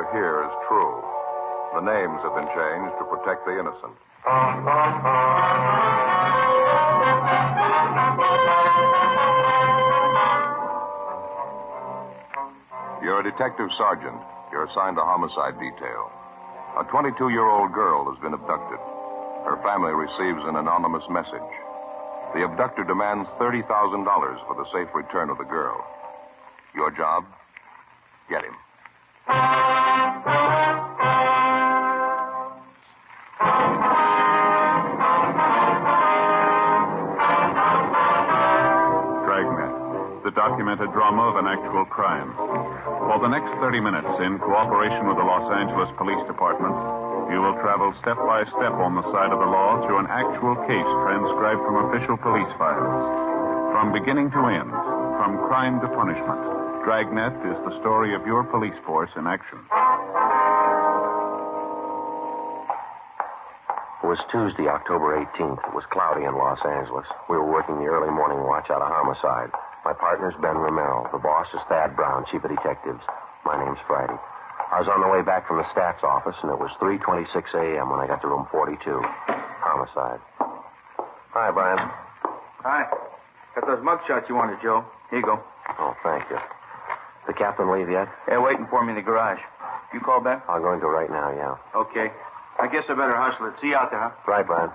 to hear is true. The names have been changed to protect the innocent. You're a detective sergeant. You're assigned to homicide detail. A 22-year-old girl has been abducted. Her family receives an anonymous message. The abductor demands $30,000 for the safe return of the girl. Your job? Get him. Dragnet, the documented drama of an actual crime. For the next 30 minutes, in cooperation with the Los Angeles Police Department, you will travel step by step on the side of the law through an actual case transcribed from official police files. From beginning to end, from crime to punishment, Dragnet is the story of your police force in action. It was Tuesday, October 18th. It was cloudy in Los Angeles. We were working the early morning watch out of homicide. My partner's Ben Romero. The boss is Thad Brown, chief of detectives. My name's Friday. I was on the way back from the stats office, and it was 3:26 a.m. when I got to room 42. Homicide. Hi, Brian. Hi. Got those mug shots you wanted, Joe. Here you go. Oh, thank you. The captain leave yet? Yeah, waiting for me in the garage. You call back? I'm going to right now, yeah. Okay. I guess I better hustle it. See you out there, huh? Right, Brian.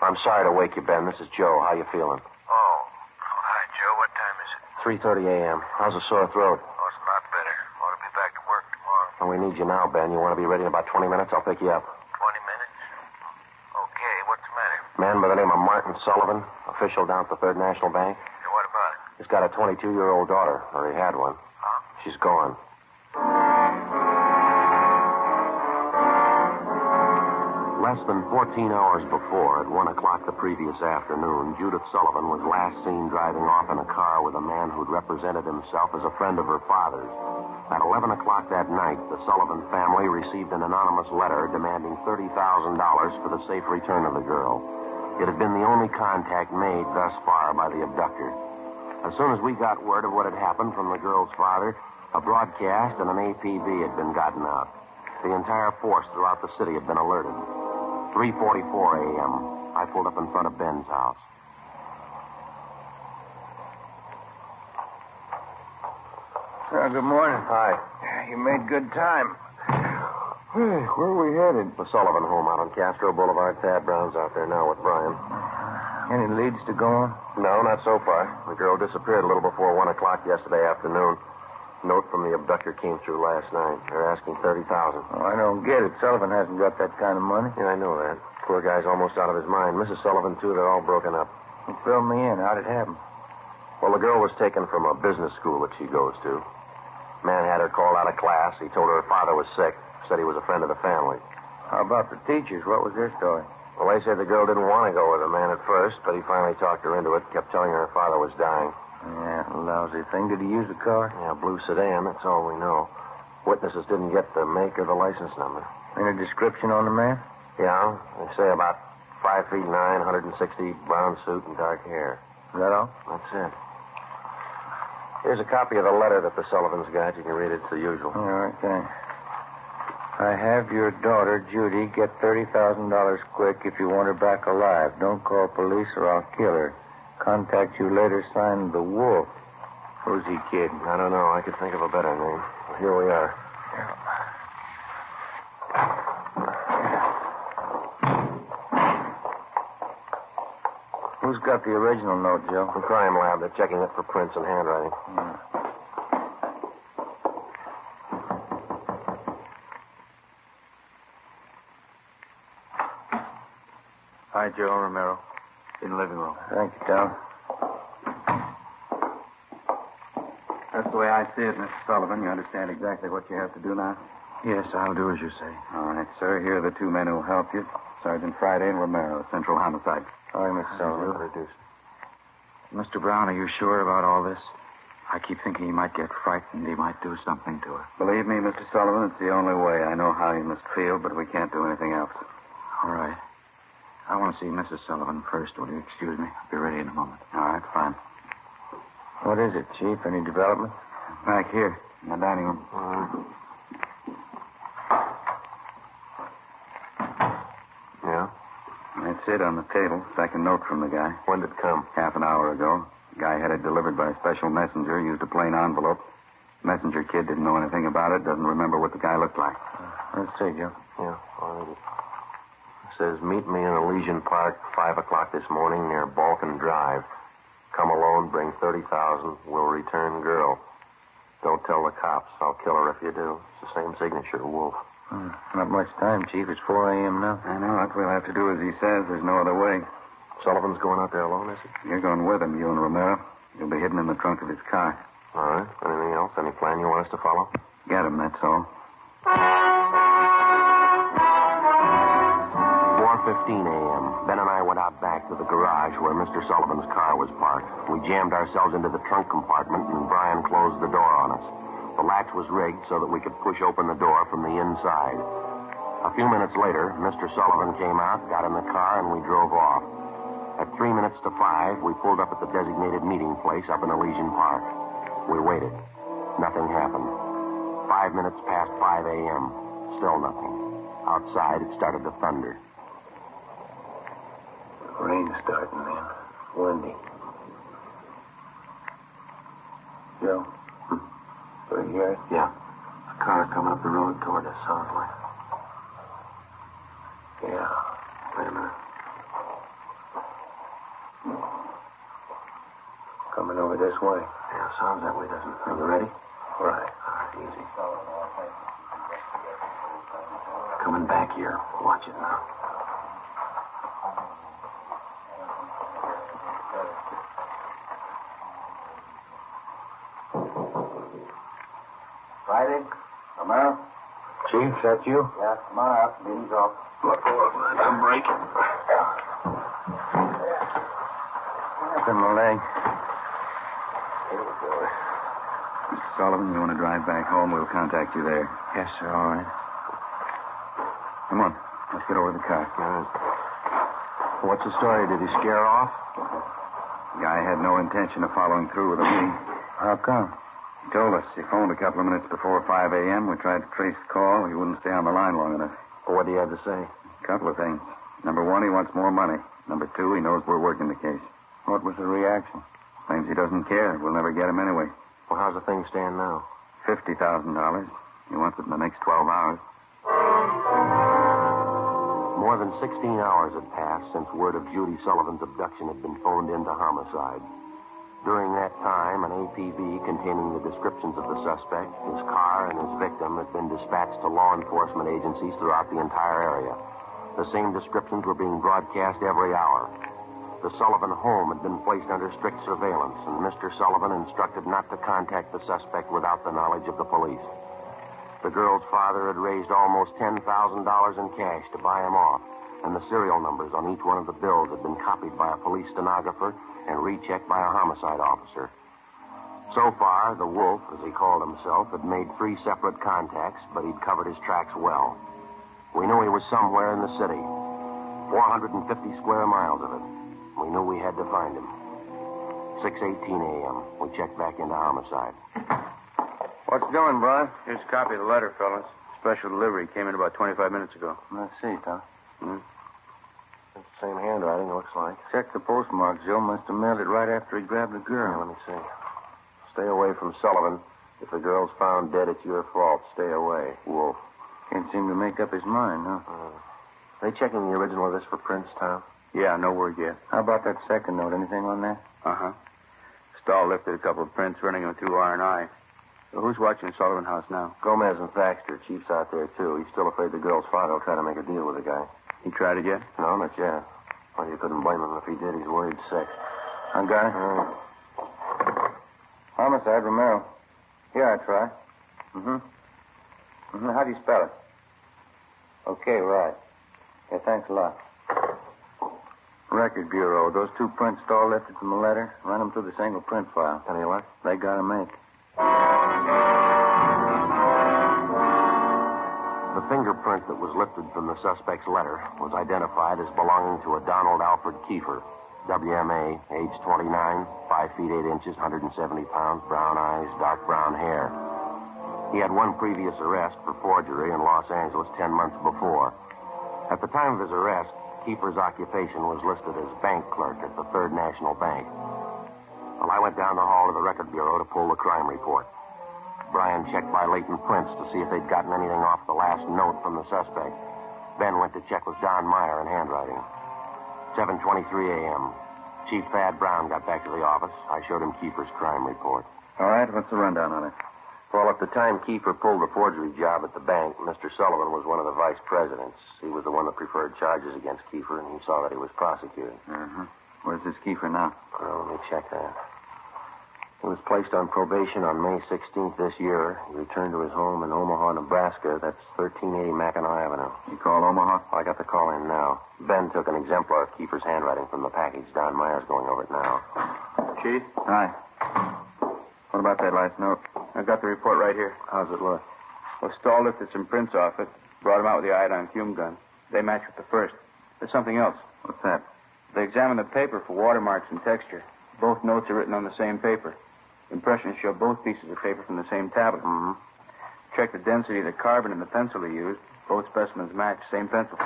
I'm sorry to wake you, Ben. This is Joe. How you feeling? Oh, hi, Joe. What time is it? 3:30 a.m. How's the sore throat? Oh, it's a lot better. Ought to be back to work tomorrow. Well, we need you now, Ben. You want to be ready in about 20 minutes? I'll pick you up. 20 minutes? Okay, what's the matter? Man by the name of Martin Sullivan, official down at the Third National Bank. Yeah, what about it? He's got a 22-year-old daughter, or he had one. Huh? She's gone. Less than 14 hours before, at 1 o'clock the previous afternoon, Judith Sullivan was last seen driving off in a car with a man who'd represented himself as a friend of her father's. At 11 o'clock that night, the Sullivan family received an anonymous letter demanding $30,000 for the safe return of the girl. It had been the only contact made thus far by the abductor. As soon as we got word of what had happened from the girl's father, a broadcast and an APB had been gotten out. The entire force throughout the city had been alerted. 3:44 a.m. I pulled up in front of Ben's house. Good morning. Hi. You made good time. Where are we headed? The Sullivan home out on Castro Boulevard. Thad Brown's out there now with Brian. Any leads to go on? No, not so far. The girl disappeared a little before 1 o'clock yesterday afternoon. Note from the abductor came through last night. They're asking $30,000. Oh, I don't get it. Sullivan hasn't got that kind of money. Yeah, I know that. Poor guy's almost out of his mind. Mrs. Sullivan, too, they're all broken up. Fill me in. How'd it happen? Well, the girl was taken from a business school that she goes to. Man had her called out of class. He told her father was sick. Said he was a friend of the family. How about the teachers? What was their story? Well, they said the girl didn't want to go with the man at first, but he finally talked her into it, kept telling her father was dying. Yeah, lousy thing. Did he use the car? Yeah, blue sedan, that's all we know. Witnesses didn't get the make or the license number. Any description on the man? Yeah, they say about 5 feet 9, 160, brown suit and dark hair. Is that all? That's it. Here's a copy of the letter that the Sullivans got. You can read it. It's the usual. All right, thanks. I have your daughter, Judy. Get $30,000 quick if you want her back alive. Don't call police or I'll kill her. Contact you later, signed The Wolf. Who's he kidding? I don't know. I could think of a better name. Well, here we are. Who's got the original note, Joe? The crime lab. They're checking it for prints and handwriting. Yeah. Hi, Joe Romero. In the living room. Thank you, Tom. That's the way I see it, Mr. Sullivan. You understand exactly what you have to do now? Yes, I'll do as you say. All right, sir. Here are the two men who will help you. Sergeant Friday and Romero, Central Homicide. Sorry, Mr. Sullivan. Introduced. Mr. Brown, are you sure about all this? I keep thinking he might get frightened. He might do something to her. Believe me, Mr. Sullivan, it's the only way. I know how you must feel, but we can't do anything else. All right. I want to see Mrs. Sullivan first. Will you excuse me? I'll be ready in a moment. All right, fine. What is it, Chief? Any development? Back here, in the dining room. Yeah? That's it on the table. Second note from the guy. When did it come? Half an hour ago. The guy had it delivered by a special messenger, used a plain envelope. Messenger kid didn't know anything about it, doesn't remember what the guy looked like. Let's see, Joe. Yeah, I'll read it. It says, meet me in Elysian Park, 5 o'clock this morning near Balkan Drive. Come alone, bring 30,000. We'll return girl. Don't tell the cops. I'll kill her if you do. It's the same signature, Wolf. Not much time, Chief. It's 4 a.m. now. I know. What we'll have to do as he says. There's no other way. Sullivan's going out there alone, is he? You're going with him, you and Romero. You'll be hidden in the trunk of his car. All right. Anything else? Any plan you want us to follow? Get him, that's all. 4:15 a.m. Ben and I went out back to the garage where Mr. Sullivan's car was parked. We jammed ourselves into the trunk compartment, and Brian closed the door on us. The latch was rigged so that we could push open the door from the inside. A few minutes later, Mr. Sullivan came out, got in the car, and we drove off. At 3 minutes to 5, we pulled up at the designated meeting place up in Elysian Park. We waited. Nothing happened. 5 minutes past 5 a.m. Still nothing. Outside, it started to thunder. Rain's starting, man. Windy. Joe? Do you hear it? Yeah. A car coming up the road toward us, sounds like. Yeah. Wait a minute. Coming over this way. Yeah, sounds that way, doesn't it? Are you ready? Right. All right, easy. Coming back here. Watch it now. Friday? Romero? Chief, is that you? Yeah, come on out. Meeting's off. Look, I'm breaking. Up in my leg. Mr. Sullivan, you want to drive back home? We'll contact you there. Yes, sir. All right. Come on. Let's get over to the car. What's the story? Did he scare off? The guy had no intention of following through with the meeting. How come? He told us. He phoned a couple of minutes before 5 a.m. We tried to trace the call. He wouldn't stay on the line long enough. Well, what do you have to say? A couple of things. Number one, he wants more money. Number two, he knows we're working the case. What was the reaction? Claims he doesn't care. We'll never get him anyway. Well, how's the thing stand now? $50,000. He wants it in the next 12 hours. More than 16 hours had passed since word of Judy Sullivan's abduction had been phoned into homicide. During that time, an APB containing the descriptions of the suspect, his car, and his victim had been dispatched to law enforcement agencies throughout the entire area. The same descriptions were being broadcast every hour. The Sullivan home had been placed under strict surveillance, and Mr. Sullivan instructed not to contact the suspect without the knowledge of the police. The girl's father had raised almost $10,000 in cash to buy him off, and the serial numbers on each one of the bills had been copied by a police stenographer and rechecked by a homicide officer. So far, the Wolf, as he called himself, had made 3 separate contacts, but he'd covered his tracks well. We knew he was somewhere in the city, 450 square miles of it. We knew we had to find him. 6:18 a.m. We checked back into homicide. What's doing, Brian? Here's a copy of the letter, fellas. Special delivery. Came in about 25 minutes ago. Let's see, Tom. It's the same handwriting, it looks like. Check the postmark. Joe must have mailed it right after he grabbed the Here, girl. let me see. Stay away from Sullivan. If the girl's found dead, it's your fault. Stay away. Wolf. Can't seem to make up his mind, huh? Are they checking the original of this for prints, Tom? Yeah, no word yet. How about that second note? Anything on that? Uh-huh. Stahl lifted a couple of prints running them through R&I. So who's watching Sullivan House now? Gomez and Thaxter. Chief's out there, too. He's still afraid the girl's father will try to make a deal with the guy. He tried it yet? No, not yet. Well, you couldn't blame him if he did. He's worried sick. I got it. Homicide, Romero. Here, I try. How do you spell it? Okay, right. Yeah, thanks a lot. Record Bureau. Those 2 prints Stahl lifted from the letter, run them through the single print file. Any luck? They got to make. The fingerprint that was lifted from the suspect's letter was identified as belonging to a Donald Alfred Kiefer, WMA, age 29, 5 feet 8 inches, 170 pounds, brown eyes, dark brown hair. He had one previous arrest for forgery in Los Angeles 10 months before. At the time of his arrest, Kiefer's occupation was listed as bank clerk at the Third National Bank. Well, I went down the hall to the Record Bureau to pull the crime report. Brian checked by latent prints to see if they'd gotten anything off the last note from the suspect. Ben went to check with Don Meyer in handwriting. 7:23 a.m. Chief Thad Brown got back to the office. I showed him Kiefer's crime report. All right, what's the rundown on it? Well, at the time Kiefer pulled the forgery job at the bank, Mr. Sullivan was one of the vice presidents. He was the one that preferred charges against Kiefer, and he saw that he was prosecuted. Uh-huh. Where's this Kiefer now? Well, let me check that. He was placed on probation on May 16th this year. He returned to his home in Omaha, Nebraska. That's 1380 Mackinac Avenue. You call Omaha? I got the call in now. Ben took an exemplar of Kiefer's handwriting from the package. Don Meyer's going over it now. Chief, Hi. What about that last note? I've got the report right here. How's it look? Well, Stahl lifted some prints off it, brought them out with the iodine fume gun. They match with the first. There's something else. What's that? They examined the paper for watermarks and texture. Both notes are written on the same paper. Impressions show both pieces of paper from the same tablet. Mm-hmm. Check the density of the carbon in the pencil he used. Both specimens match. Same pencil.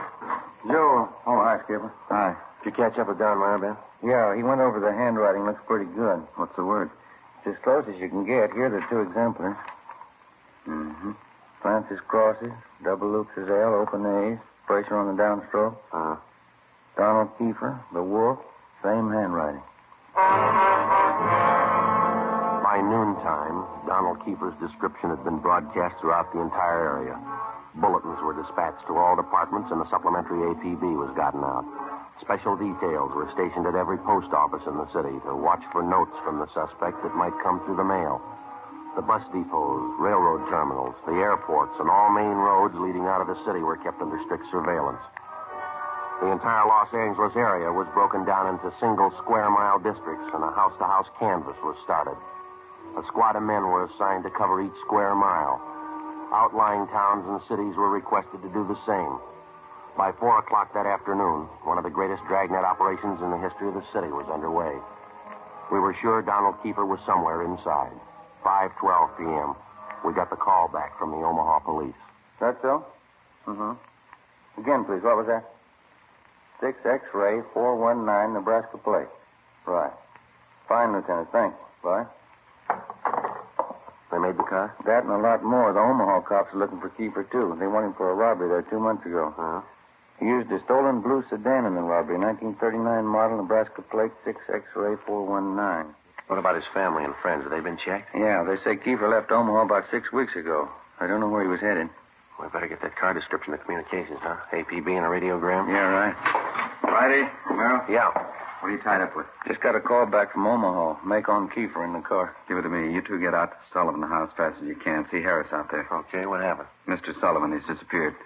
Joe. Oh, hi, Skipper. Hi. Did you catch up with Don Meyer, Ben? Yeah, he went over the handwriting. Looks pretty good. What's the word? It's as close as you can get. Here are the 2 exemplars. Mm-hmm. Francis crosses, double loops is L, open A's, pressure on the downstroke. Donald Kiefer, the wolf, same handwriting. By noontime, Donald Kiefer's description had been broadcast throughout the entire area. Bulletins were dispatched to all departments, and a supplementary APB was gotten out. Special details were stationed at every post office in the city to watch for notes from the suspect that might come through the mail. The bus depots, railroad terminals, the airports, and all main roads leading out of the city were kept under strict surveillance. The entire Los Angeles area was broken down into single square-mile districts, and a house-to-house canvass was started. A squad of men were assigned to cover each square mile. Outlying towns and cities were requested to do the same. By 4 o'clock that afternoon, one of the greatest dragnet operations in the history of the city was underway. We were sure Donald Kiefer was somewhere inside. 5:12 p.m. We got the call back from the Omaha police. That so? Mm-hmm. Again, please. What was that? 6 X-ray 419 Nebraska plate. Right. Fine, Lieutenant. Thanks. Bye. They made the car? That and a lot more. The Omaha cops are looking for Kiefer, too. They want him for a robbery there 2 months ago. Uh-huh. He used a stolen blue sedan in the robbery. 1939 model, Nebraska plate, 6 X-ray 419. What about his family and friends? Have they been checked? Yeah, they say Kiefer left Omaha about 6 weeks ago. I don't know where he was headed. We better get that car description to communications, huh? APB and a radiogram? Yeah, right. Friday, Romero? Yeah. What are you tied up with? Just got a call back from Omaha. Make on Kiefer in the car. Give it to me. You 2 get out to Sullivan House fast as you can. See Harris out there. Okay, what happened? Mr. Sullivan, he's disappeared.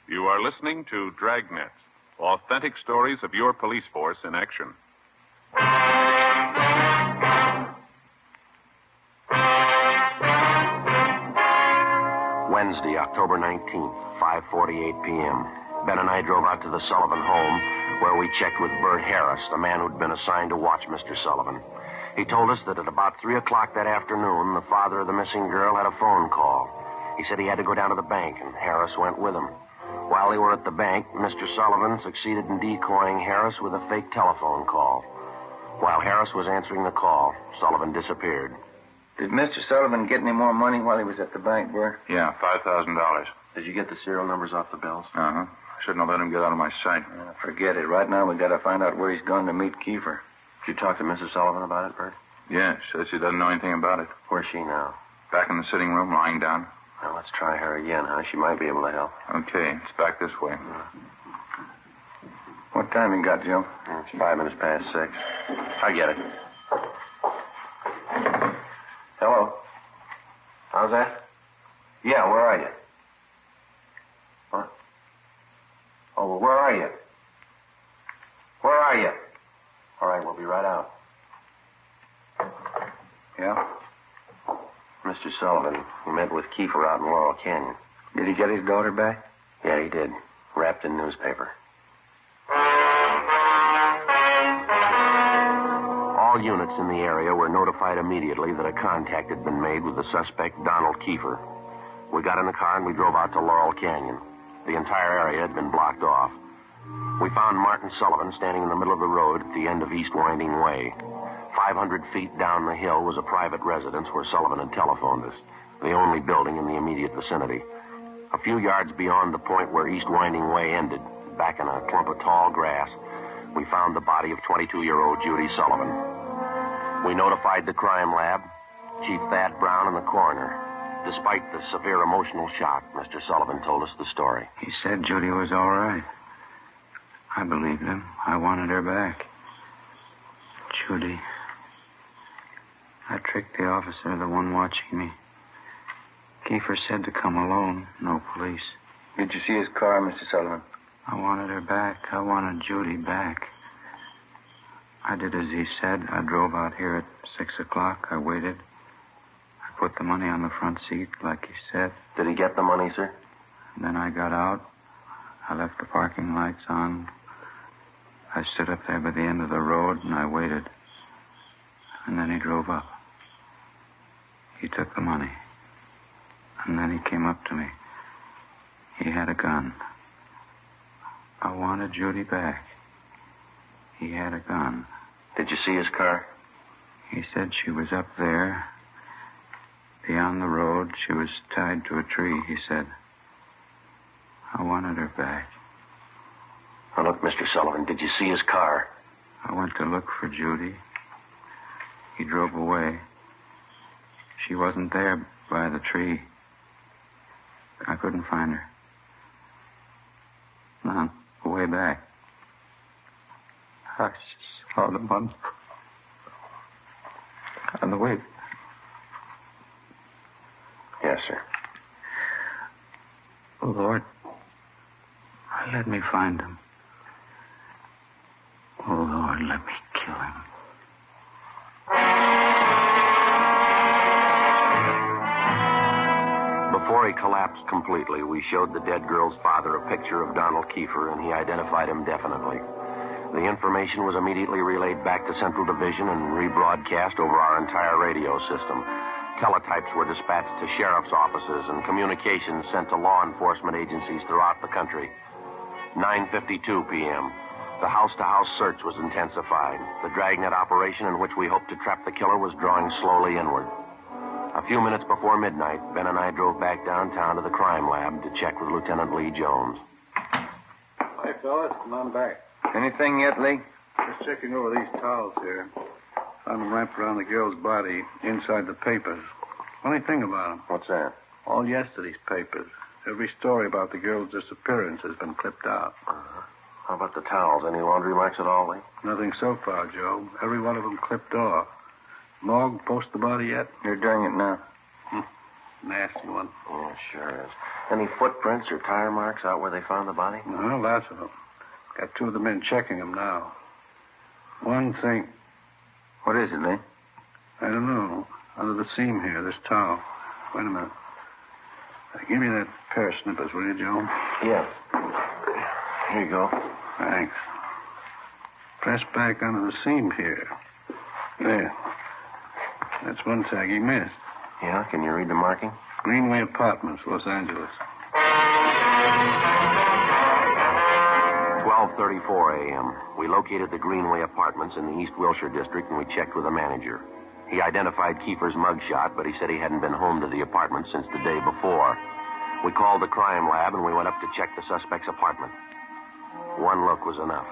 You are listening to Dragnet, authentic stories of your police force in action. Wednesday, October 19th, 5:48 p.m. Ben and I drove out to the Sullivan home, where we checked with Bert Harris, the man who'd been assigned to watch Mr. Sullivan. He told us that at about 3 o'clock that afternoon, the father of the missing girl had a phone call. He said he had to go down to the bank, and Harris went with him. While they were at the bank, Mr. Sullivan succeeded in decoying Harris with a fake telephone call. While Harris was answering the call, Sullivan disappeared. Did Mr. Sullivan get any more money while he was at the bank, Bert? Yeah, $5,000. Did you get the serial numbers off the bills? Uh-huh. Shouldn't have let him get out of my sight. Forget it. Right now, we got to find out where he's gone to meet Kiefer. Did you talk to Mrs. Sullivan about it, Bert? Yeah, says she doesn't know anything about it. Where's she now? Back in the sitting room, lying down. Well, let's try her again, huh? She might be able to help. Okay, it's back this way. What time you got, Joe? It's 5 minutes past 6. I get it. How's that? Yeah, where are you? Huh? Oh, well, where are you? Where are you? All right, we'll be right out. Yeah? Mr. Sullivan, he met with Kiefer out in Laurel Canyon. Did he get his daughter back? Yeah, he did. Wrapped in newspaper. All units in the area were notified immediately that a contact had been made with the suspect, Donald Kiefer. We got in the car and we drove out to Laurel Canyon. The entire area had been blocked off. We found Martin Sullivan standing in the middle of the road at the end of East Winding Way. 500 feet down the hill was a private residence where Sullivan had telephoned us, the only building in the immediate vicinity. A few yards beyond the point where East Winding Way ended, back in a clump of tall grass, we found the body of 22-year-old Judy Sullivan. We notified the crime lab, Chief Thad Brown, and the coroner. Despite the severe emotional shock, Mr. Sullivan told us the story. He said Judy was all right. I believed him. I wanted her back. Judy. I tricked the officer, the one watching me. Kiefer said to come alone, no police. Did you see his car, Mr. Sullivan? I wanted her back. I wanted Judy back. I did as he said. I drove out here at 6 o'clock. I waited. I put the money on the front seat, like he said. Did he get the money, sir? And then I got out. I left the parking lights on. I stood up there by the end of the road, and I waited. And then he drove up. He took the money. And then he came up to me. He had a gun. I wanted Judy back. He had a gun. Did you see his car? He said she was up there. Beyond the road, she was tied to a tree, he said. I wanted her back. Now, look, Mr. Sullivan, did you see his car? I went to look for Judy. He drove away. She wasn't there by the tree. I couldn't find her. No, way back. I saw the money on the way. Yes, sir. Oh, Lord, let me find him. Oh, Lord, let me kill him. Before he collapsed completely, we showed the dead girl's father a picture of Donald Kiefer, and he identified him definitely. The information was immediately relayed back to Central Division and rebroadcast over our entire radio system. Teletypes were dispatched to sheriff's offices and communications sent to law enforcement agencies throughout the country. 9:52 p.m. The house-to-house search was intensified. The Dragnet operation in which we hoped to trap the killer was drawing slowly inward. A few minutes before midnight, Ben and I drove back downtown to the crime lab to check with Lieutenant Lee Jones. Hi, fellas. Come on back. Anything yet, Lee? Just checking over these towels here. Found them wrapped around the girl's body inside the papers. Funny thing about them. What's that? All yesterday's papers. Every story about the girl's disappearance has been clipped out. How about the towels? Any laundry marks at all, Lee? Nothing so far, Joe. Every one of them clipped off. Morgue post the body yet? You're doing it now. Nasty one. Yeah, sure is. Any footprints or tire marks out where they found the body? No, lots of them. Got two of the men checking them now. One thing. What is it, Lee? I don't know. Under the seam here, this towel. Wait a minute. Give me that pair of snippers, will you, Joe? Yeah. Here you go. Thanks. Press back under the seam here. There. That's one tag he missed. Yeah, can you read the marking? Greenway Apartments, Los Angeles. 12:34 a.m. We located the Greenway Apartments in the East Wilshire district, and we checked with the manager. He identified Kiefer's mugshot, but he said he hadn't been home to the apartment since the day before. We called the crime lab, and we went up to check the suspect's apartment. One look was enough.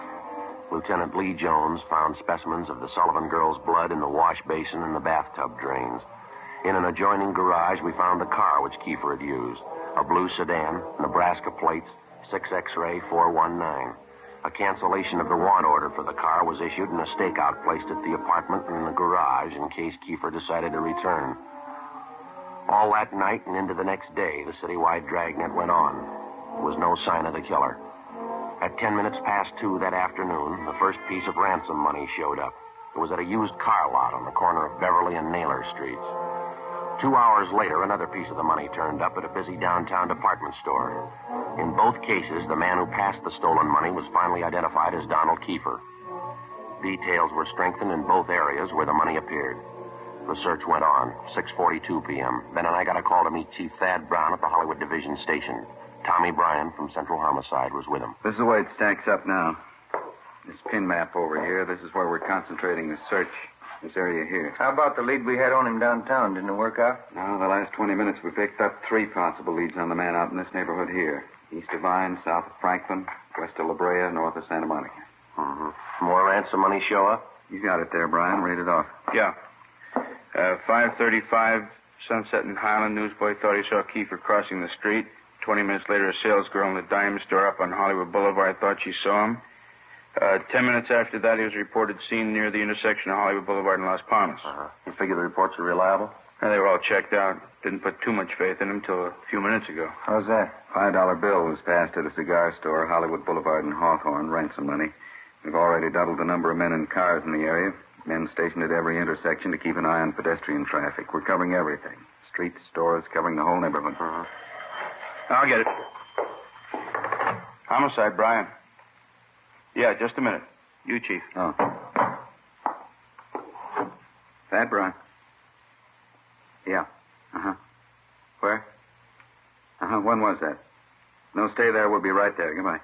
Lieutenant Lee Jones found specimens of the Sullivan girl's blood in the wash basin and the bathtub drains. In an adjoining garage, we found the car which Kiefer had used. A blue sedan, Nebraska plates, 6 X-ray 419. A cancellation of the want order for the car was issued and a stakeout placed at the apartment and in the garage in case Kiefer decided to return. All that night and into the next day, the citywide dragnet went on. There was no sign of the killer. At 10 minutes past 2 that afternoon, the first piece of ransom money showed up. It was at a used car lot on the corner of Beverly and Naylor Streets. 2 hours later, another piece of the money turned up at a busy downtown department store. In both cases, the man who passed the stolen money was finally identified as Donald Kiefer. Details were strengthened in both areas where the money appeared. The search went on. 6:42 p.m. Ben and I got a call to meet Chief Thad Brown at the Hollywood Division Station. Tommy Bryan from Central Homicide was with him. This is the way it stacks up now. This pin map over here, this is where we're concentrating the search. This area here. How about the lead we had on him downtown? Didn't it work out? No, the last 20 minutes we picked up 3 possible leads on the man out in this neighborhood here. East of Vine, south of Franklin, west of La Brea, north of Santa Monica. Mm-hmm. More ransom money show up? You got it there, Brian. Read it off. Yeah. 5:35, Sunset and Highland. Newsboy thought he saw Kiefer crossing the street. 20 minutes later, a salesgirl in the dime store up on Hollywood Boulevard thought she saw him. 10 minutes after that, he was reported seen near the intersection of Hollywood Boulevard and Las Palmas. You figure the reports are reliable? And they were all checked out. Didn't put too much faith in him till a few minutes ago. How's that? $5 bill was passed at a cigar store, Hollywood Boulevard and Hawthorne, ransom money. We've already doubled the number of men and cars in the area. Men stationed at every intersection to keep an eye on pedestrian traffic. We're covering everything. Streets, stores, covering the whole neighborhood. I'll get it. Homicide, Brian. Yeah, just a minute. You, Chief. Oh. Thad Brian. Yeah. Uh-huh. Where? Uh-huh. When was that? No, stay there. We'll be right there. Goodbye.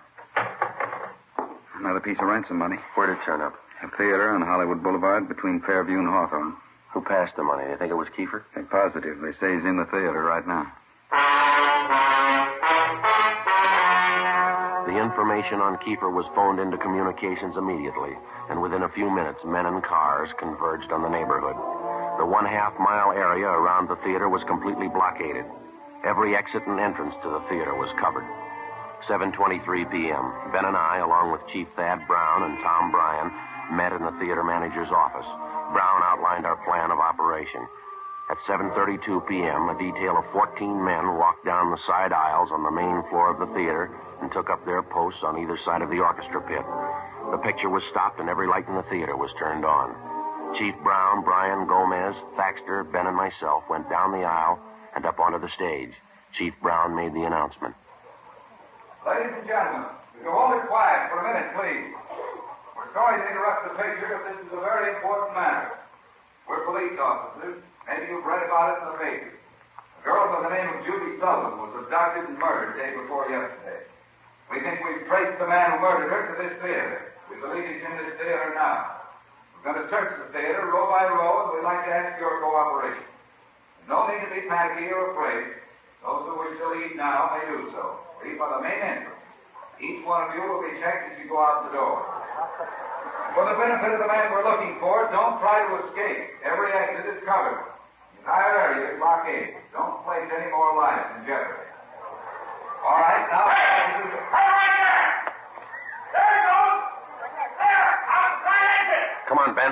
Another piece of ransom money. Where'd it turn up? A theater on Hollywood Boulevard between Fairview and Hawthorne. Who passed the money? They think it was Kiefer? They're positive. They say he's in the theater right now. The information on Kiefer was phoned into communications immediately, and within a few minutes, men and cars converged on the neighborhood. The 1/2 mile area around the theater was completely blockaded. Every exit and entrance to the theater was covered. 7:23 p.m. Ben and I, along with Chief Thad Brown and Tom Bryan, met in the theater manager's office. Brown outlined our plan of operation. At 7:32 p.m., a detail of 14 men walked down the side aisles on the main floor of the theater and took up their posts on either side of the orchestra pit. The picture was stopped and every light in the theater was turned on. Chief Brown, Bryan, Gomez, Thaxter, Ben, and myself went down the aisle and up onto the stage. Chief Brown made the announcement. Ladies and gentlemen, if you'll hold it quiet for a minute, please. We're sorry to interrupt the picture, but this is a very important matter. We're police officers. Maybe you've read about it in the papers. A girl by the name of Judy Sullivan was abducted and murdered the day before yesterday. We think we've traced the man who murdered her to this theater. We believe he's in this theater now. We're going to search the theater row by row, and we'd like to ask your cooperation. There's no need to be panicky or afraid. Those who wish to leave now may do so. Leave by the main entrance. Each one of you will be checked as you go out the door. For the benefit of the man we're looking for, don't try to escape. Every exit is covered. The entire area is blockaded. Don't place any more lives in jeopardy. All right, now... Hey, right there! There he goes! There! Outside exit! Come on, Ben.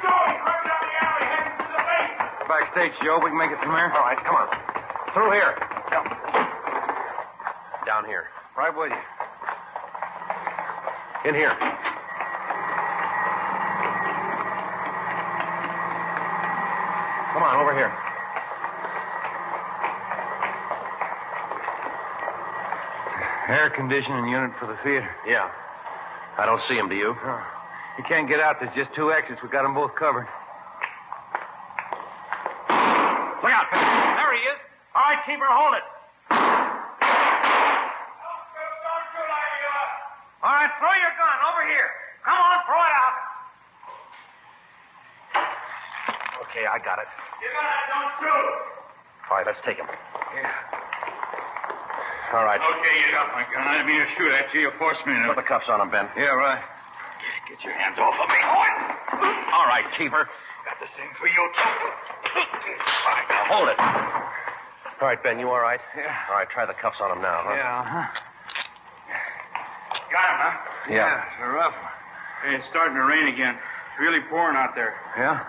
Going, right down the alley, heading to the basement. Backstage, Joe. We can make it from here. All right, come on. Through here. Yep. Down here. Right with you. In here. Come on, over here. Air conditioning unit for the theater. Yeah. I don't see him, do you? You can't get out. There's just 2 exits. We got them both covered. Look out, Ben. There he is. All right, keeper, hold it. Don't shoot, All right, throw your gun over here. Come on, throw it out. Okay, I got it. You got it, don't shoot. All right, let's take him. Yeah. All right. Okay, you got my gun. I didn't mean to shoot at you. You forced me to. Put the cuffs on him, Ben. Yeah, right. Get your hands off of me. All right, Keeper. Got the same for you, too. All right, now hold it. All right, Ben, you all right? Yeah. All right, try the cuffs on him now, huh? Yeah, huh? Got him, huh? Yeah. It's a rough one. Hey, it's starting to rain again. It's really pouring out there. Yeah?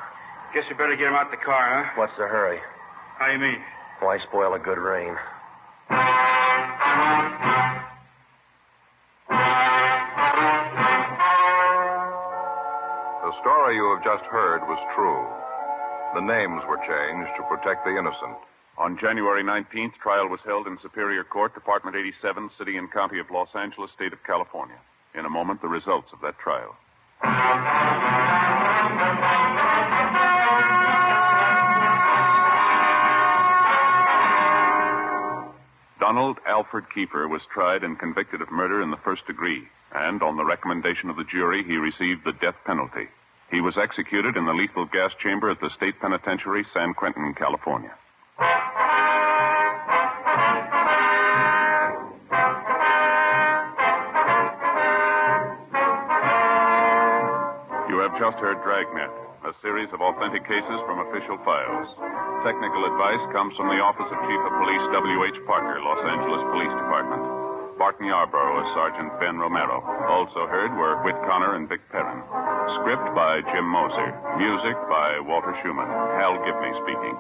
Guess we better get him out the car, huh? What's the hurry? How do you mean? Why spoil a good rain? The story you have just heard was true. The names were changed to protect the innocent. On January 19th, trial was held in Superior Court, Department 87, City and County of Los Angeles, State of California. In a moment, the results of that trial. Donald Alfred Kiefer was tried and convicted of murder in the first degree, and on the recommendation of the jury, he received the death penalty. He was executed in the lethal gas chamber at the State Penitentiary, San Quentin, California. You have just heard Dragnet, a series of authentic cases from official files. Technical advice comes from the Office of Chief of Police W.H. Parker, Los Angeles Police Department. Barton Yarborough as Sergeant Ben Romero. Also heard were Whit Connor and Vic Perrin. Script by Jim Moser. Music by Walter Schumann. Hal Gibney speaking.